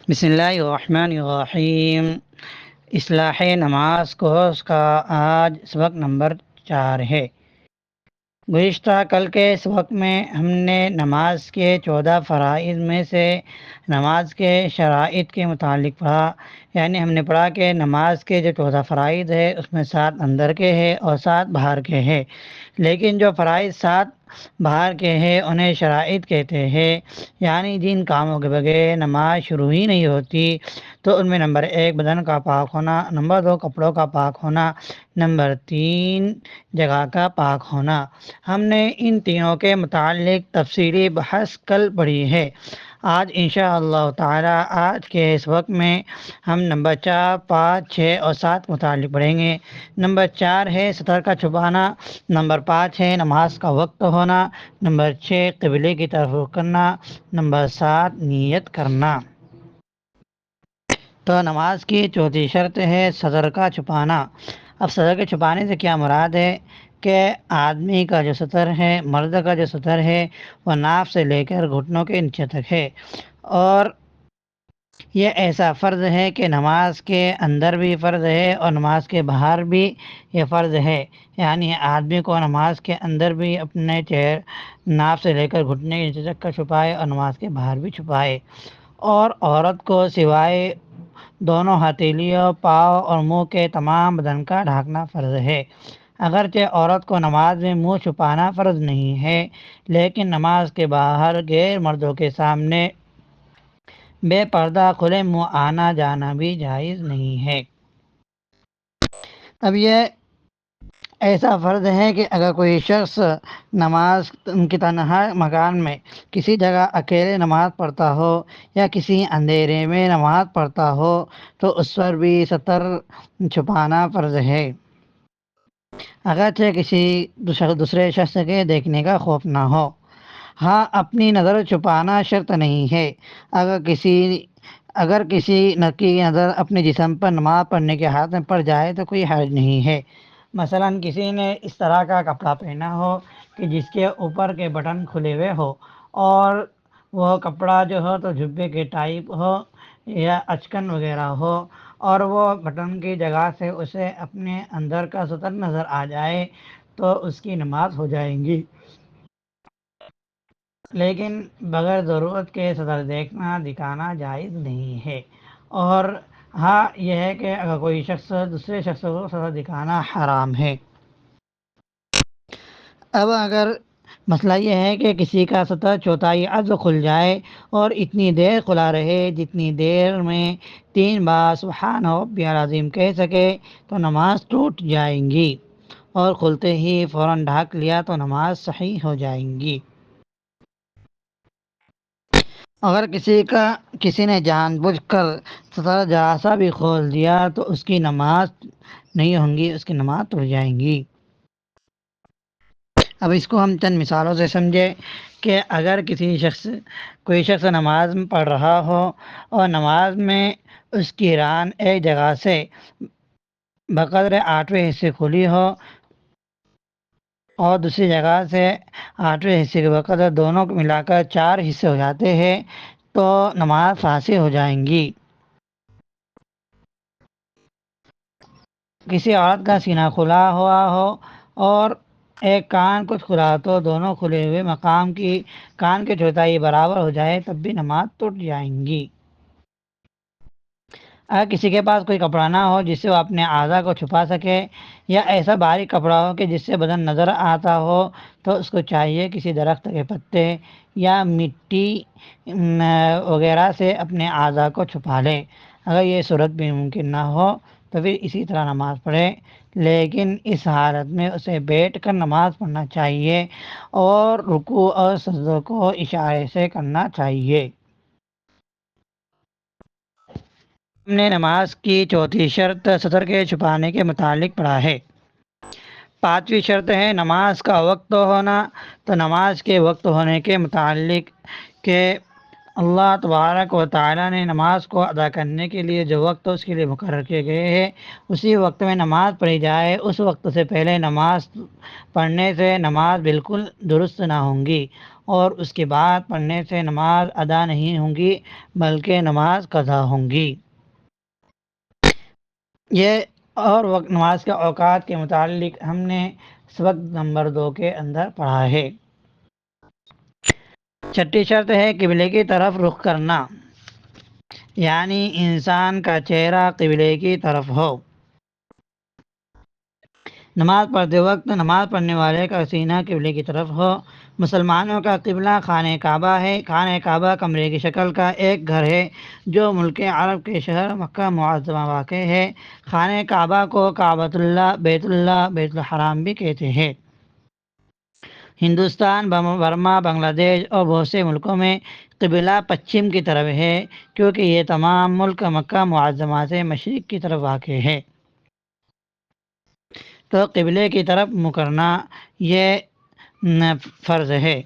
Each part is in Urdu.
بسم اللہ الرحمن الرحیم۔ اصلاح نماز کورس کا آج سبق نمبر 4 ہے۔ گزشتہ کل کے سبق میں ہم نے نماز کے 14 فرائض میں سے نماز کے شرائط کے متعلق پڑھا، یعنی ہم نے پڑھا کہ نماز کے جو 14 فرائض ہے اس میں 7 اندر کے ہیں اور 7 باہر کے ہیں، لیکن جو فرائض 7 باہر کے ہیں انہیں شرائط کہتے ہیں، یعنی جن کاموں کے بغیر نماز شروع ہی نہیں ہوتی۔ تو ان میں نمبر 1 بدن کا پاک ہونا، نمبر 2 کپڑوں کا پاک ہونا، نمبر 3 جگہ کا پاک ہونا۔ ہم نے ان تینوں کے متعلق تفصیلی بحث کل پڑھی ہے۔ آج انشاءاللہ تعالی آج کے اس وقت میں ہم نمبر 4، 5، 6 اور 7 متعلق پڑھیں گے۔ نمبر 4 ہے سطر کا چھپانا، نمبر 5 ہے نماز کا وقت ہونا، نمبر 6 قبلے کی طرف رخ کرنا، نمبر 7 نیت کرنا۔ تو نماز کی چوتھی شرط ہے سطر کا چھپانا۔ اب سطر کے چھپانے سے کیا مراد ہے کہ آدمی کا جو سطر ہے، مرد کا جو سطر ہے وہ ناف سے لے کر گھٹنوں کے نیچے تک ہے، اور یہ ایسا فرض ہے کہ نماز کے اندر بھی فرض ہے اور نماز کے باہر بھی یہ فرض ہے، یعنی آدمی کو نماز کے اندر بھی اپنے ناف سے لے کر گھٹنے کے نیچے تک کا چھپائے اور نماز کے باہر بھی چھپائے، اور عورت کو سوائے دونوں ہتھیلیوں، پاؤں اور منہ کے تمام بدن کا ڈھانکنا فرض ہے۔ اگرچہ عورت کو نماز میں منہ چھپانا فرض نہیں ہے، لیکن نماز کے باہر غیر مردوں کے سامنے بے پردہ کھلے منہ آنا جانا بھی جائز نہیں ہے۔ اب یہ ایسا فرض ہے کہ اگر کوئی شخص نماز کی تنہا مکان میں کسی جگہ اکیلے نماز پڑھتا ہو یا کسی اندھیرے میں نماز پڑھتا ہو تو اس پر بھی سطر چھپانا فرض ہے، اگرچہ کسی دوسرے شخص کے دیکھنے کا خوف نہ ہو۔ ہاں، اپنی نظر چھپانا شرط نہیں ہے۔ اگر کسی کی نظر اپنے جسم پر نماز پڑھنے کے حالت میں پڑ جائے تو کوئی حرج نہیں ہے۔ مثلا کسی نے اس طرح کا کپڑا پہنا ہو کہ جس کے اوپر کے بٹن کھلے ہوئے ہو، اور وہ کپڑا جو ہو تو جھبے کے ٹائپ ہو یا اچکن وغیرہ ہو، اور وہ بٹن کی جگہ سے اسے اپنے اندر کا سطر نظر آ جائے تو اس کی نماز ہو جائے گی، لیکن بغیر ضرورت کے سطر دکھانا جائز نہیں ہے۔ اور ہاں یہ ہے کہ اگر کوئی شخص دوسرے شخص کو سطر دکھانا حرام ہے۔ اب اگر مسئلہ یہ ہے کہ کسی کا سطر چوتھائی عضو کھل جائے اور اتنی دیر کھلا رہے جتنی دیر میں 3 بار سبحان ربی العظیم کہہ سکے تو نماز ٹوٹ جائیں گی، اور کھلتے ہی فوراً ڈھانک لیا تو نماز صحیح ہو جائیں گی۔ اگر کسی نے جان بوجھ کر سطر ذرا سا بھی کھول دیا تو اس کی نماز نہیں ہونگی، اس کی نماز ٹوٹ جائیں گی۔ اب اس کو ہم چند مثالوں سے سمجھے کہ اگر کوئی شخص نماز میں پڑھ رہا ہو اور نماز میں اس کی ران ایک جگہ سے بقدر 8ویں حصے کھلی ہو اور دوسری جگہ سے 8ویں حصے کے بقدر دونوں کو ملا کر 4 حصے ہو جاتے ہیں تو نماز فاسد ہو جائیں گی۔ کسی عورت کا سینہ کھلا ہوا ہو اور ایک کان کچھ کھلا تو دونوں کھلے ہوئے مقام کی کان کے چوتھائی برابر ہو جائے تب بھی نماز ٹوٹ جائیں گی۔ اگر کسی کے پاس کوئی کپڑا نہ ہو جس سے وہ اپنے اعضاء کو چھپا سکے، یا ایسا باریک کپڑا ہو کہ جس سے بدن نظر آتا ہو، تو اس کو چاہیے کسی درخت کے پتے یا مٹی وغیرہ سے اپنے اعضاء کو چھپا لے۔ اگر یہ صورت بھی ممکن نہ ہو تو پھر اسی طرح نماز پڑھے، لیکن اس حالت میں اسے بیٹھ کر نماز پڑھنا چاہیے اور رکوع اور سجدوں کو اشارے سے کرنا چاہیے۔ ہم نے نماز کی چوتھی شرط سطر کے چھپانے کے متعلق پڑھا ہے۔ 5ویں شرط ہے نماز کا وقت ہونا۔ تو نماز کے وقت ہونے کے متعلق کہ اللہ تبارک و تعالیٰ نے نماز کو ادا کرنے کے لیے جو وقت اس کے لیے مقرر کیے گئے ہیں اسی وقت میں نماز پڑھی جائے، اس وقت سے پہلے نماز پڑھنے سے نماز بالکل درست نہ ہوں گی، اور اس کے بعد پڑھنے سے نماز ادا نہیں ہوں گی بلکہ نماز قضا ہوں گی۔ یہ اور وقت نماز کے اوقات کے متعلق ہم نے سبق نمبر 2 کے اندر پڑھا ہے۔ چھٹی شرط ہے قبلے کی طرف رخ کرنا، یعنی انسان کا چہرہ قبلے کی طرف ہو۔ نماز پڑھتے وقت نماز پڑھنے والے کا سینہ قبلے کی طرف ہو۔ مسلمانوں کا قبلہ خانہ کعبہ ہے۔ خانہ کعبہ کمرے کی شکل کا ایک گھر ہے جو ملک عرب کے شہر مکہ معظمہ واقع ہے۔ خانہ کعبہ کو کعبۃ اللہ، بیت الحرام بھی کہتے ہیں۔ ہندوستان، برما، بنگلہ دیش اور بہت سے ملکوں میں قبلہ پچھم کی طرف ہے، کیونکہ یہ تمام ملک مکہ معظمہ سے مشرق کی طرف واقع ہے۔ تو قبلے کی طرف منہ کرنا یہ فرض ہے۔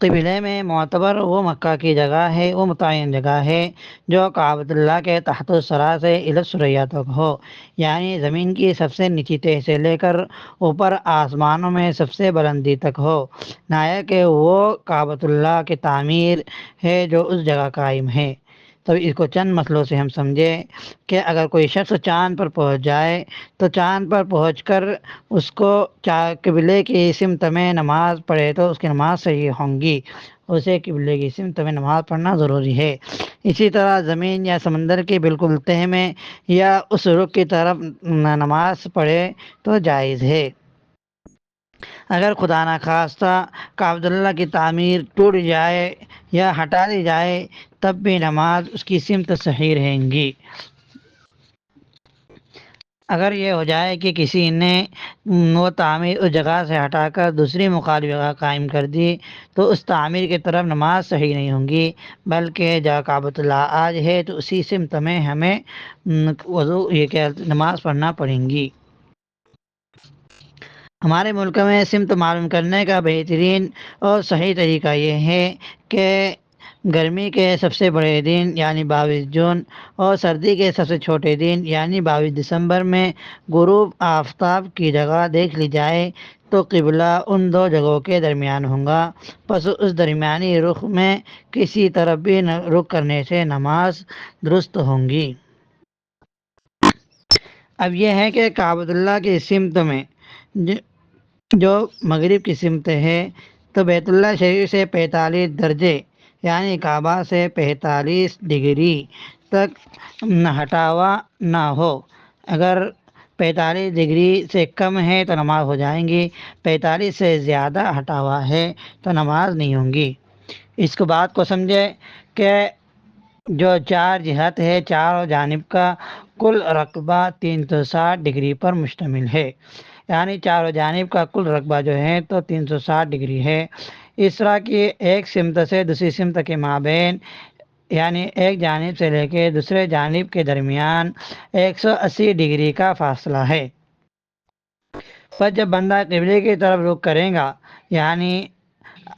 قبلے میں معتبر وہ مکہ کی جگہ ہے، وہ متعین جگہ ہے جو کعبۃ اللہ کے تحت الثری سے الی الثریہ تک ہو، یعنی زمین کی سب سے نچلی تہہ سے لے کر اوپر آسمانوں میں سب سے بلندی تک ہو۔ نایا کہ وہ کعبۃ اللہ کی تعمیر ہے جو اس جگہ قائم ہے۔ تو اس کو چند مسئلوں سے ہم سمجھے کہ اگر کوئی شخص چاند پر پہنچ جائے تو چاند پر پہنچ کر اس کو قبلے کی سمت میں نماز پڑھے تو اس کی نماز صحیح ہوں گی، اسے قبلے کی سمت میں نماز پڑھنا ضروری ہے۔ اسی طرح زمین یا سمندر کی بالکل تہہ میں یا اس رخ کی طرف نماز پڑھے تو جائز ہے۔ اگر خدا نخواستہ کعبۃ اللہ کی تعمیر ٹوٹ جائے یا ہٹا دی جائے تب بھی نماز اس کی سمت صحیح رہیں گی۔ اگر یہ ہو جائے کہ کسی نے وہ تعمیر اس جگہ سے ہٹا کر دوسری مخالف جگہ قائم کر دی تو اس تعمیر کی طرف نماز صحیح نہیں ہوں گی، بلکہ جہاں کعبۃ اللہ آج ہے تو اسی سمت میں ہمیں نماز پڑھنا پڑیں گی۔ ہمارے ملک میں سمت معلوم کرنے کا بہترین اور صحیح طریقہ یہ ہے کہ گرمی کے سب سے بڑے دن یعنی 22 جون اور سردی کے سب سے چھوٹے دن یعنی 22 دسمبر میں غروب آفتاب کی جگہ دیکھ لی جائے تو قبلہ ان دو جگہوں کے درمیان ہوگا، پس اس درمیانی رخ میں کسی طرف بھی رخ کرنے سے نماز درست ہوں گی۔ اب یہ ہے کہ کعبۃ اللہ کی سمت میں جو مغرب کی سمت ہے تو بیت اللہ شریف سے 45 درجے یعنی کعبہ سے 45 ڈگری تک ہٹاوا نہ ہو۔ اگر 45 ڈگری سے کم ہے تو نماز ہو جائیں گی، 45 سے زیادہ ہٹاوا ہے تو نماز نہیں ہوں گی۔ اس کو بات کو سمجھے کہ جو 4 جہت ہے، چاروں جانب کا کل رقبہ 360 ڈگری پر مشتمل ہے، یعنی چاروں جانب کا کل رقبہ جو ہے تو 360 ڈگری ہے۔ اس طرح کی ایک سمت سے دوسری سمت کے مابین یعنی ایک جانب سے لے کے دوسرے جانب کے درمیان 180 ڈگری کا فاصلہ ہے۔ پر جب بندہ قبلے کی طرف رخ کرے گا، یعنی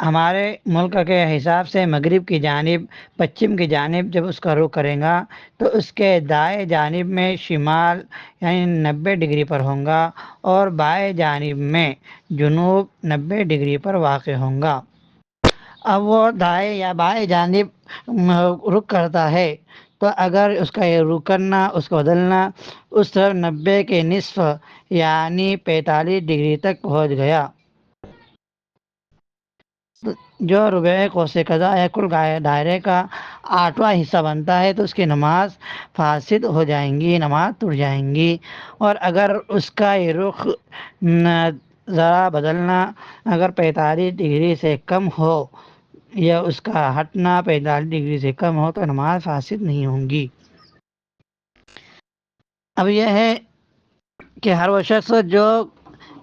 ہمارے ملک کے حساب سے مغرب کی جانب، پچھم کی جانب جب اس کا رخ کرے گا تو اس کے دائیں جانب میں شمال یعنی 90 ڈگری پر ہوگا اور بائیں جانب میں جنوب 90 ڈگری پر واقع ہوگا۔ اب وہ دائیں یا بائیں جانب رخ کرتا ہے تو اگر اس کا یہ رخ کرنا، اس کو بدلنا اس طرف 90 کے نصف یعنی 45 ڈگری تک پہنچ گیا، جو ربع قوس قزح یا کل دائرے کا 8واں حصہ بنتا ہے تو اس کی نماز فاسد ہو جائیں گی، نماز ٹوٹ جائیں گی۔ اور اگر اس کا یہ رخ ذرا بدلنا اگر 45 ڈگری سے کم ہو یا اس کا ہٹنا 45 ڈگری سے کم ہو تو نماز فاسد نہیں ہوں گی۔ اب یہ ہے کہ ہر وہ شخص جو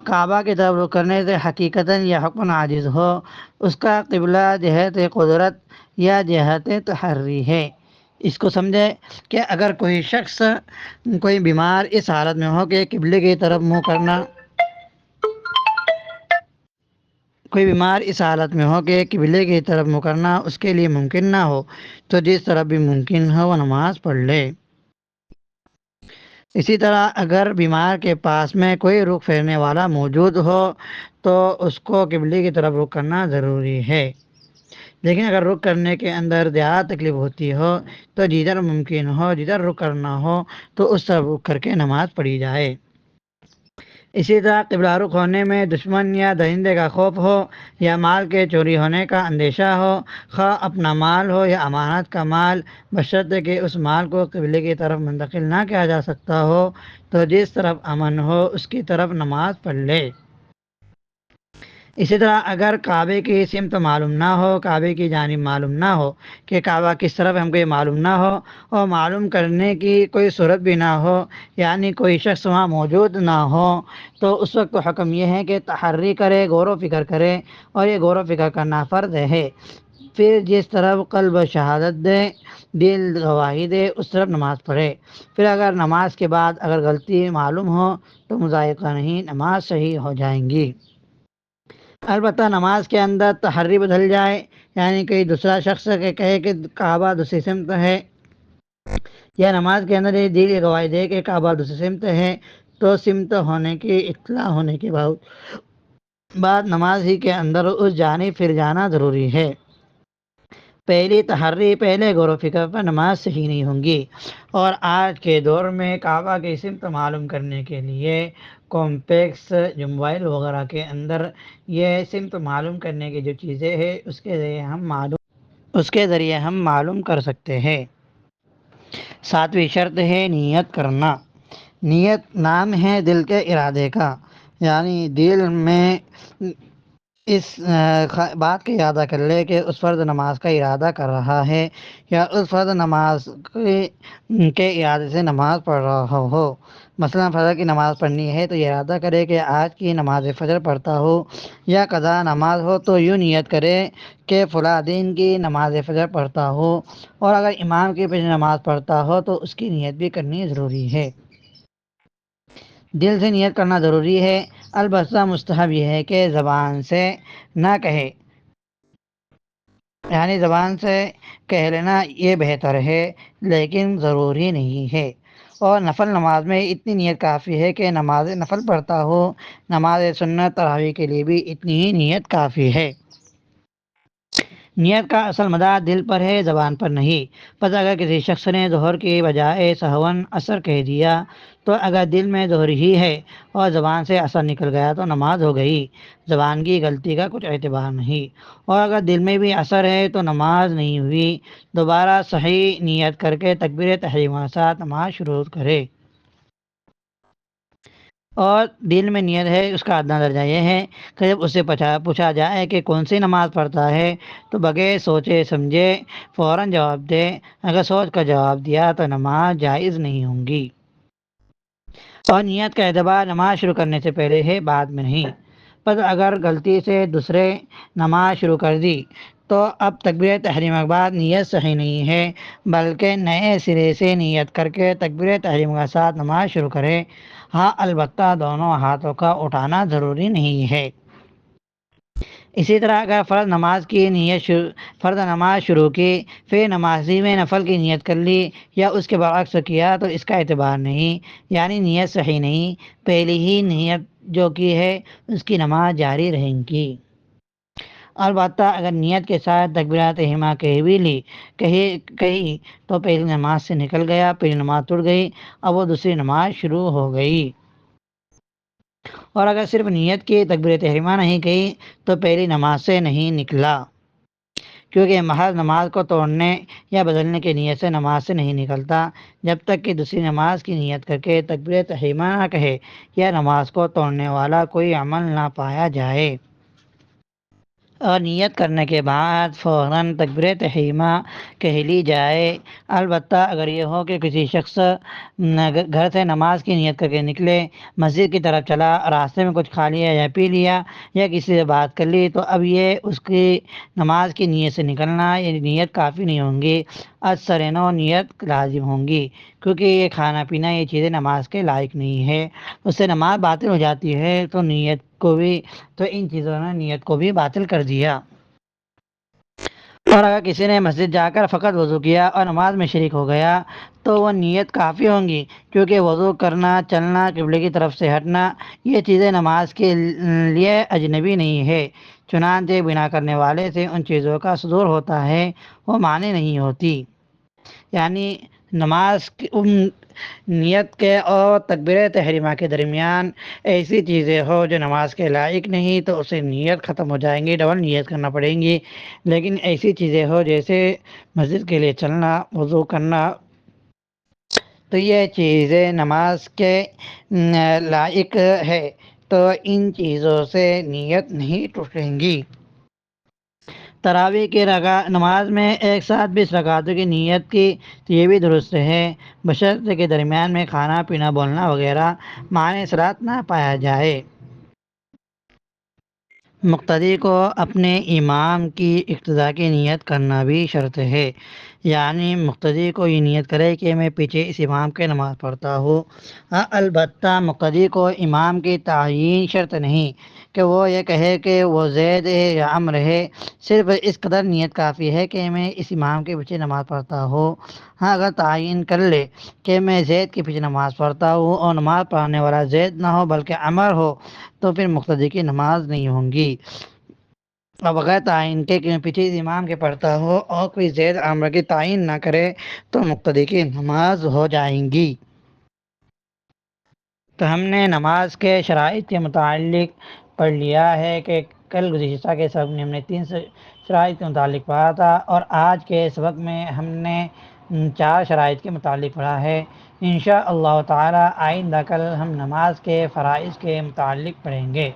کعبہ کی طرف رخ کرنے سے حقیقتاً یا حکماً عاجز ہو، اس کا قبلہ جہت قدرت یا جہت تحری ہے۔ اس کو سمجھے کہ اگر کوئی شخص کوئی بیمار اس حالت میں ہو کہ قبلے کی طرف منہ کرنا قبلے کی طرف منہ کرنا اس کے لیے ممکن نہ ہو تو جس طرف بھی ممکن ہو وہ نماز پڑھ لے۔ اسی طرح اگر بیمار کے پاس میں کوئی رخ پھیرنے والا موجود ہو تو اس کو قبلے کی طرف رخ کرنا ضروری ہے۔ لیکن اگر رخ کرنے کے اندر زیادہ تکلیف ہوتی ہو تو جدھر ممکن ہو، جدھر رخ کرنا ہو تو اس طرف رخ کر کے نماز پڑھی جائے۔ اسی طرح قبلہ رخ ہونے میں دشمن یا درندے کا خوف ہو یا مال کے چوری ہونے کا اندیشہ ہو، خواہ اپنا مال ہو یا امانت کا مال، بشرطے کہ اس مال کو قبلے کی طرف منتقل نہ کیا جا سکتا ہو، تو جس طرف امن ہو اس کی طرف نماز پڑھ لے۔ اسی طرح اگر کعبے کی سمت معلوم نہ ہو، کعبے کی جانب معلوم نہ ہو کہ کعبہ کس طرف ہم کو یہ معلوم نہ ہو، اور معلوم کرنے کی کوئی صورت بھی نہ ہو، یعنی کوئی شخص وہاں موجود نہ ہو، تو اس وقت حکم یہ ہے کہ تحری کرے، غور و فکر کرے، اور یہ غور و فکر کرنا فرض ہے۔ پھر جس طرف قلب شہادت دے، دل گواہی دے، اس طرف نماز پڑھے۔ پھر اگر نماز کے بعد اگر غلطی معلوم ہو تو مذائقہ نہیں، نماز صحیح ہو جائیں گی۔ البتہ نماز کے اندر تحری بدل جائے، یعنی کوئی دوسرا شخص کہے کہ کعبہ دوسری سمت ہے، یا نماز کے اندر یہ دل گواہی دے کہ کعبہ دوسری سمت ہے، تو سمت ہونے کی اطلاع ہونے کے بعد نماز ہی کے اندر اس جانب پھر جانا ضروری ہے۔ پہلی تحری، پہلے غور و فکر پر نماز صحیح نہیں ہوں گی۔ اور آج کے دور میں کعبہ کی سمت معلوم کرنے کے لیے کمپیکس جو موبائل وغیرہ کے اندر یہ سمت معلوم کرنے کی جو چیزیں ہیں اس کے ذریعے ہم معلوم کر سکتے ہیں۔ ساتویں شرط ہے نیت کرنا۔ نیت نام ہے دل کے ارادے کا، یعنی دل میں اس بات کا ارادہ کر لے کہ اس فرض نماز کا ارادہ کر رہا ہے، یا اس فرض نماز کے ارادے سے نماز پڑھ رہا ہو۔ مثلا فجر کی نماز پڑھنی ہے تو یہ ارادہ کرے کہ آج کی نماز فجر پڑھتا ہو، یا قضا نماز ہو تو یوں نیت کرے کہ فلاں دن کی نماز فجر پڑھتا ہو، اور اگر امام کی پیچھے نماز پڑھتا ہو تو اس کی نیت بھی کرنی ضروری ہے۔ دل سے نیت کرنا ضروری ہے، البتہ مستحب یہ ہے کہ زبان سے نہ کہے، یعنی زبان سے کہہ لینا یہ بہتر ہے لیکن ضروری نہیں ہے۔ اور نفل نماز میں اتنی نیت کافی ہے کہ نماز نفل پڑھتا ہو، نماز سنت تراویح کے لیے بھی اتنی ہی نیت کافی ہے۔ نیت کا اصل مدار دل پر ہے، زبان پر نہیں۔ پس اگر کسی شخص نے ظہر کی بجائے سہون عصر کہہ دیا تو اگر دل میں ظہر ہی ہے اور زبان سے عصر نکل گیا تو نماز ہو گئی، زبان کی غلطی کا کچھ اعتبار نہیں۔ اور اگر دل میں بھی عصر ہے تو نماز نہیں ہوئی، دوبارہ صحیح نیت کر کے تکبیر تحریمہ کے ساتھ نماز شروع کرے۔ اور دل میں نیت ہے، اس کا ادنا درجہ یہ ہے کہ جب اس سے پوچھا جائے کہ کون سی نماز پڑھتا ہے تو بغیر سوچے سمجھے فوراً جواب دے۔ اگر سوچ کر جواب دیا تو نماز جائز نہیں ہوں گی۔ اور نیت کا اعتبار نماز شروع کرنے سے پہلے ہے، بعد میں نہیں۔ پس اگر غلطی سے دوسرے نماز شروع کر دی تو اب تکبیر تحریمہ کے بعد نیت صحیح نہیں ہے، بلکہ نئے سرے سے نیت کر کے تکبیر تحریمہ کے ساتھ نماز شروع کرے۔ ہاں البتہ دونوں ہاتھوں کا اٹھانا ضروری نہیں ہے۔ اسی طرح اگر فرض نماز شروع کی، پھر نمازی میں نفل کی نیت کر لی یا اس کے برعکس کیا تو اس کا اعتبار نہیں، یعنی نیت صحیح نہیں، پہلی ہی نیت جو کی ہے اس کی نماز جاری رہے گی۔ البتہ اگر نیت کے ساتھ تکبیرات تحریمہ کہی تو پہلی نماز سے نکل گیا، پہلی نماز ٹوٹ گئی، اب وہ دوسری نماز شروع ہو گئی۔ اور اگر صرف نیت کی تکبیر تحریمہ نہیں کہی تو پہلی نماز سے نہیں نکلا، کیونکہ محض نماز کو توڑنے یا بدلنے کی نیت سے نماز سے نہیں نکلتا جب تک کہ دوسری نماز کی نیت کر کے تکبیر تحریمہ نہ کہے یا نماز کو توڑنے والا کوئی عمل نہ پایا جائے۔ اور نیت کرنے کے بعد فوراً تکبیر تحریمہ کہہ لی جائے۔ البتہ اگر یہ ہو کہ کسی شخص گھر سے نماز کی نیت کر کے نکلے، مسجد کی طرف چلا، راستے میں کچھ کھا لیا یا پی لیا یا کسی سے بات کر لی، تو اب یہ اس کی نماز کی نیت سے نکلنا یہ نیت کافی نہیں ہوں گی، اثر نیت لازم ہوں گی، کیونکہ یہ کھانا پینا یہ چیزیں نماز کے لائق نہیں ہے، اس سے نماز باطل ہو جاتی ہے، تو ان چیزوں نے نیت کو بھی باطل کر دیا۔ اور اگر کسی نے مسجد جا کر فقط وضو کیا اور نماز میں شریک ہو گیا تو وہ نیت کافی ہوں گی، کیونکہ وضو کرنا، چلنا، قبلے کی طرف سے ہٹنا، یہ چیزیں نماز کے لیے اجنبی نہیں ہے۔ چنانچہ بنا کرنے والے سے ان چیزوں کا صدور ہوتا ہے، وہ معنی نہیں ہوتی۔ یعنی نماز کی نیت کے اور تکبیر تحریمہ کے درمیان ایسی چیزیں ہو جو نماز کے لائق نہیں تو اسے نیت ختم ہو جائیں گی، ڈبل نیت کرنا پڑیں گی۔ لیکن ایسی چیزیں ہو جیسے مسجد کے لیے چلنا، وضو کرنا، تو یہ چیزیں نماز کے لائق ہے، تو ان چیزوں سے نیت نہیں ٹوٹیں گی۔ تراویح کی نماز میں ایک ساتھ 20 رکعتوں کی نیت کی تو یہ بھی درست ہے، بشرطے کے درمیان میں کھانا پینا، بولنا وغیرہ معنی صلاۃ نہ پایا جائے۔ مقتدی کو اپنے امام کی اقتداء کی نیت کرنا بھی شرط ہے، یعنی مقتدی کو یہ نیت کرے کہ میں پیچھے اس امام کے نماز پڑھتا ہوں۔ ہاں، البتہ مقتدی کو امام کی تعیین شرط نہیں کہ وہ یہ کہے کہ وہ زید ہے یا عمر ہے، صرف اس قدر نیت کافی ہے کہ میں اس امام کے پیچھے نماز پڑھتا ہوں۔ ہاں، اگر تعیین کر لے کہ میں زید کے پیچھے نماز پڑھتا ہوں اور نماز پڑھانے والا زید نہ ہو بلکہ عمر ہو تو پھر مقتدی کی نماز نہیں ہوں گی۔ اور بغیر تعین کے کہ میں پیچھے اس امام کے پڑھتا ہوں اور کوئی زید عمر کی تعین نہ کرے تو مقتدی کی نماز ہو جائیں گی۔ تو ہم نے نماز کے شرائط کے متعلق پڑھ لیا ہے کہ کل گزشتہ کے سبق میں ہم نے 3 شرائط کے متعلق پڑھا تھا، اور آج کے سبق میں ہم نے 4 شرائط کے متعلق پڑھا ہے۔ انشاء اللہ تعالی آئندہ کل ہم نماز کے فرائض کے متعلق پڑھیں گے۔